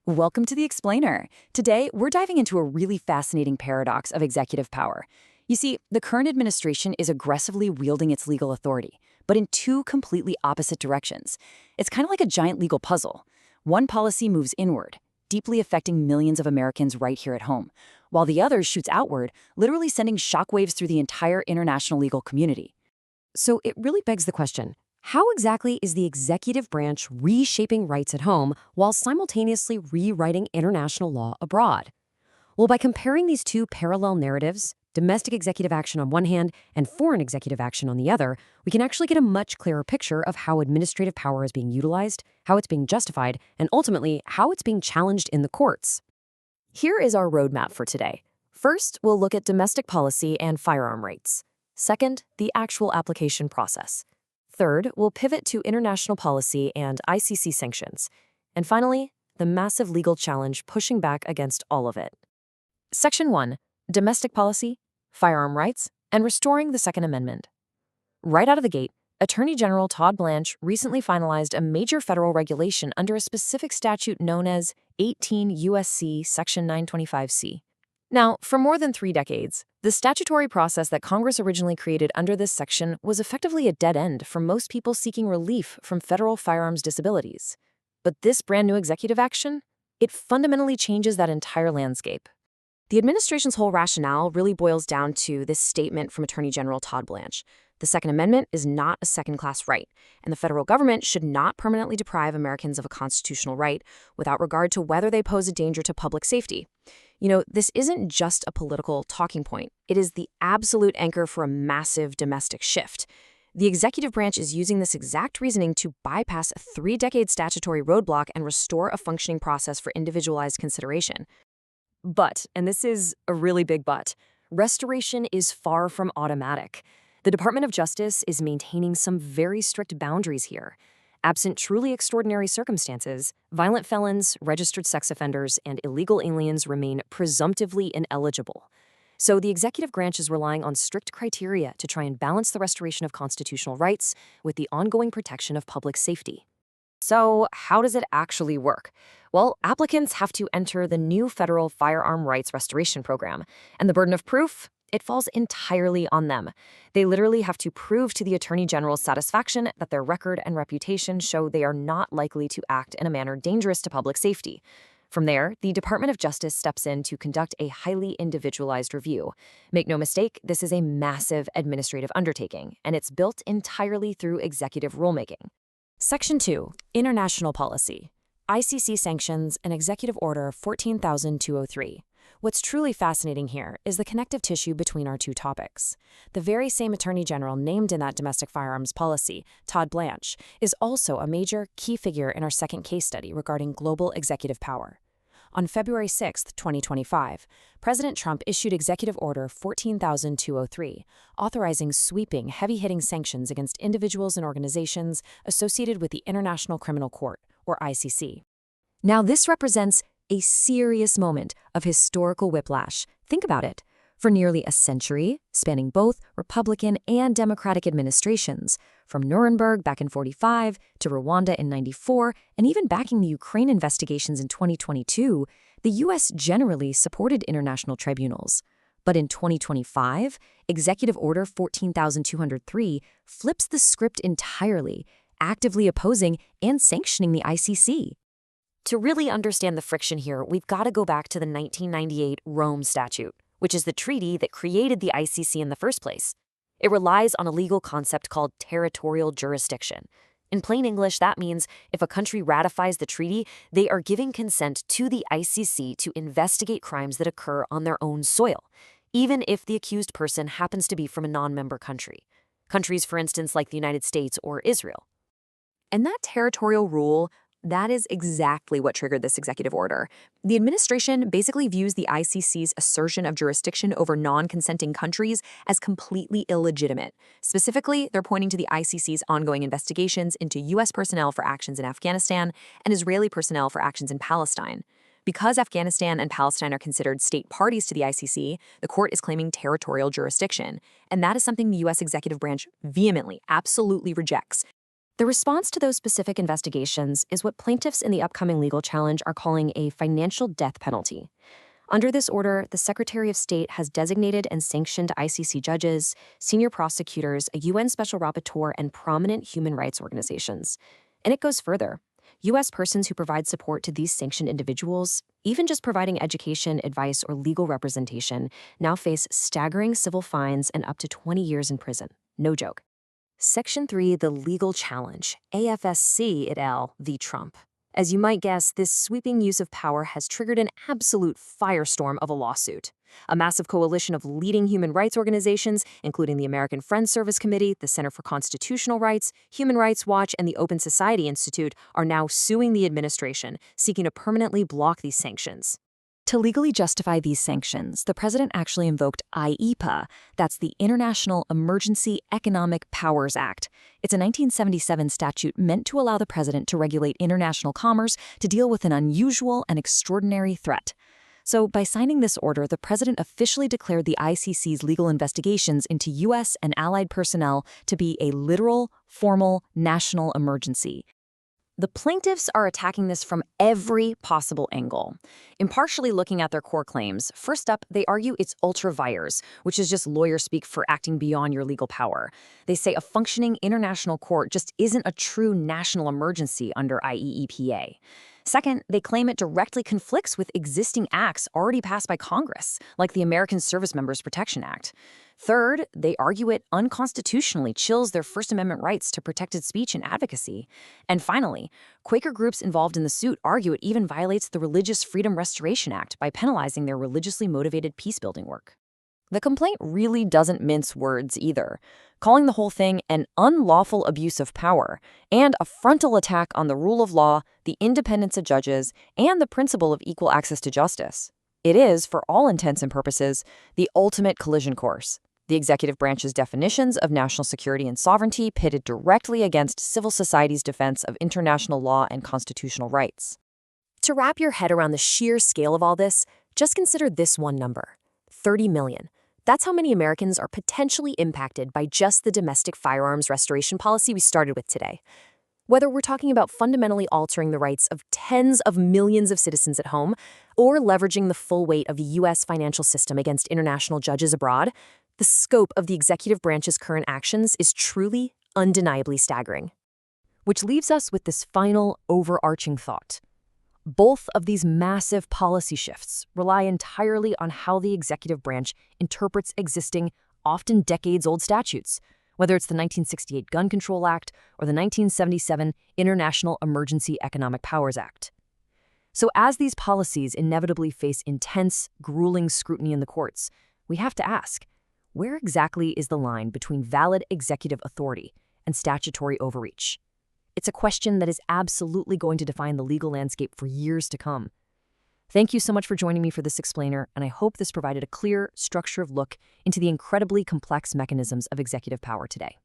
Welcome to The Explainer. Today, we're diving into a really fascinating paradox of executive power. You see, the current administration is aggressively wielding its legal authority, but in two completely opposite directions. It's kind of like a giant legal puzzle. One policy moves inward, deeply affecting millions of Americans right here at home, while the other shoots outward, literally sending shockwaves through the entire international legal community. So it really begs the question, how exactly is the executive branch reshaping rights at home while simultaneously rewriting international law abroad? Well, by comparing these two parallel narratives, domestic executive action on one hand and foreign executive action on the other, we can actually get a much clearer picture of how administrative power is being utilized, how it's being justified, and ultimately how it's being challenged in the courts. Here is our roadmap for today. First, we'll look at domestic policy and firearm rights. Second, the actual application process. Third, we'll pivot to international policy and ICC sanctions. And finally, the massive legal challenge pushing back against all of it. Section 1. Domestic policy, firearm rights, and restoring the Second Amendment. Right out of the gate, Attorney General Todd Blanche recently finalized a major federal regulation under a specific statute known as 18 U.S.C. Section 925C. Now, for more than 3 decades, the statutory process that Congress originally created under this section was effectively a dead end for most people seeking relief from federal firearms disabilities. But this brand new executive action, it fundamentally changes that entire landscape. The administration's whole rationale really boils down to this statement from Attorney General Todd Blanche. The Second Amendment is not a second-class right, and the federal government should not permanently deprive Americans of a constitutional right without regard to whether they pose a danger to public safety. This isn't just a political talking point. It is the absolute anchor for a massive domestic shift. The executive branch is using this exact reasoning to bypass a 3-decade statutory roadblock and restore a functioning process for individualized consideration. But, and this is a really big but, restoration is far from automatic. The Department of Justice is maintaining some very strict boundaries here. Absent truly extraordinary circumstances, violent felons, registered sex offenders, and illegal aliens remain presumptively ineligible. So the executive branch is relying on strict criteria to try and balance the restoration of constitutional rights with the ongoing protection of public safety. So how does it actually work? Well, applicants have to enter the new federal firearm rights restoration program, and the burden of proof? It falls entirely on them. They literally have to prove to the Attorney General's satisfaction that their record and reputation show they are not likely to act in a manner dangerous to public safety. From there, the Department of Justice steps in to conduct a highly individualized review. Make no mistake, this is a massive administrative undertaking, and it's built entirely through executive rulemaking. Section 2. International Policy. ICC Sanctions and Executive Order 14,203. What's truly fascinating here is the connective tissue between our two topics. The very same Attorney General named in that domestic firearms policy, Todd Blanche, is also a major key figure in our second case study regarding global executive power. On February 6, 2025, President Trump issued Executive Order 14,203, authorizing sweeping, heavy-hitting sanctions against individuals and organizations associated with the International Criminal Court, or ICC. Now, this represents a serious moment of historical whiplash. Think about it. For nearly a century, spanning both Republican and Democratic administrations, from Nuremberg back in 45 to Rwanda in 94, and even backing the Ukraine investigations in 2022, the U.S. generally supported international tribunals. But in 2025, Executive Order 14,203 flips the script entirely, actively opposing and sanctioning the ICC. To really understand the friction here, we've got to go back to the 1998 Rome Statute, which is the treaty that created the ICC in the first place. It relies on a legal concept called territorial jurisdiction. In plain English, that means if a country ratifies the treaty, they are giving consent to the ICC to investigate crimes that occur on their own soil, even if the accused person happens to be from a non-member country. Countries, for instance, like the United States or Israel. And that territorial rule, that is exactly what triggered this executive order. The administration basically views the ICC's assertion of jurisdiction over non-consenting countries as completely illegitimate. Specifically, they're pointing to the ICC's ongoing investigations into U.S. personnel for actions in Afghanistan and Israeli personnel for actions in Palestine. Because Afghanistan and Palestine are considered state parties to the ICC, the court is claiming territorial jurisdiction. And that is something the U.S. executive branch vehemently, absolutely rejects. The response to those specific investigations is what plaintiffs in the upcoming legal challenge are calling a financial death penalty. Under this order, the Secretary of State has designated and sanctioned ICC judges, senior prosecutors, a UN special rapporteur, and prominent human rights organizations. And it goes further. U.S. persons who provide support to these sanctioned individuals, even just providing education, advice, or legal representation, now face staggering civil fines and up to 20 years in prison. No joke. Section 3, the legal challenge, AFSC et al. V. Trump. As you might guess, this sweeping use of power has triggered an absolute firestorm of a lawsuit. A massive coalition of leading human rights organizations, including the American Friends Service Committee, the Center for Constitutional Rights, Human Rights Watch, and the Open Society Institute, are now suing the administration, seeking to permanently block these sanctions. To legally justify these sanctions, the president actually invoked IEPA, that's the International Emergency Economic Powers Act. It's a 1977 statute meant to allow the president to regulate international commerce to deal with an unusual and extraordinary threat. So by signing this order, the president officially declared the ICC's legal investigations into U.S. and allied personnel to be a literal, formal, national emergency. The plaintiffs are attacking this from every possible angle. Impartially looking at their core claims, first up, they argue it's ultra vires, which is just lawyer speak for acting beyond your legal power. They say a functioning international court just isn't a true national emergency under IEEPA. Second, they claim it directly conflicts with existing acts already passed by Congress, like the American Service Members Protection Act. Third, they argue it unconstitutionally chills their First Amendment rights to protected speech and advocacy. And finally, Quaker groups involved in the suit argue it even violates the Religious Freedom Restoration Act by penalizing their religiously motivated peace-building work. The complaint really doesn't mince words either, calling the whole thing an unlawful abuse of power and a frontal attack on the rule of law, the independence of judges, and the principle of equal access to justice. It is, for all intents and purposes, the ultimate collision course. The executive branch's definitions of national security and sovereignty pitted directly against civil society's defense of international law and constitutional rights. To wrap your head around the sheer scale of all this, just consider this one number: 30 million. That's how many Americans are potentially impacted by just the domestic firearms restoration policy we started with today. Whether we're talking about fundamentally altering the rights of tens of millions of citizens at home, or leveraging the full weight of the U.S. financial system against international judges abroad, the scope of the executive branch's current actions is truly, undeniably staggering. Which leaves us with this final, overarching thought. Both of these massive policy shifts rely entirely on how the executive branch interprets existing, often decades-old statutes, whether it's the 1968 Gun Control Act or the 1977 International Emergency Economic Powers Act. So as these policies inevitably face intense, grueling scrutiny in the courts, we have to ask, where exactly is the line between valid executive authority and statutory overreach? It's a question that is absolutely going to define the legal landscape for years to come. Thank you so much for joining me for this explainer, and I hope this provided a clear, structured look into the incredibly complex mechanisms of executive power today.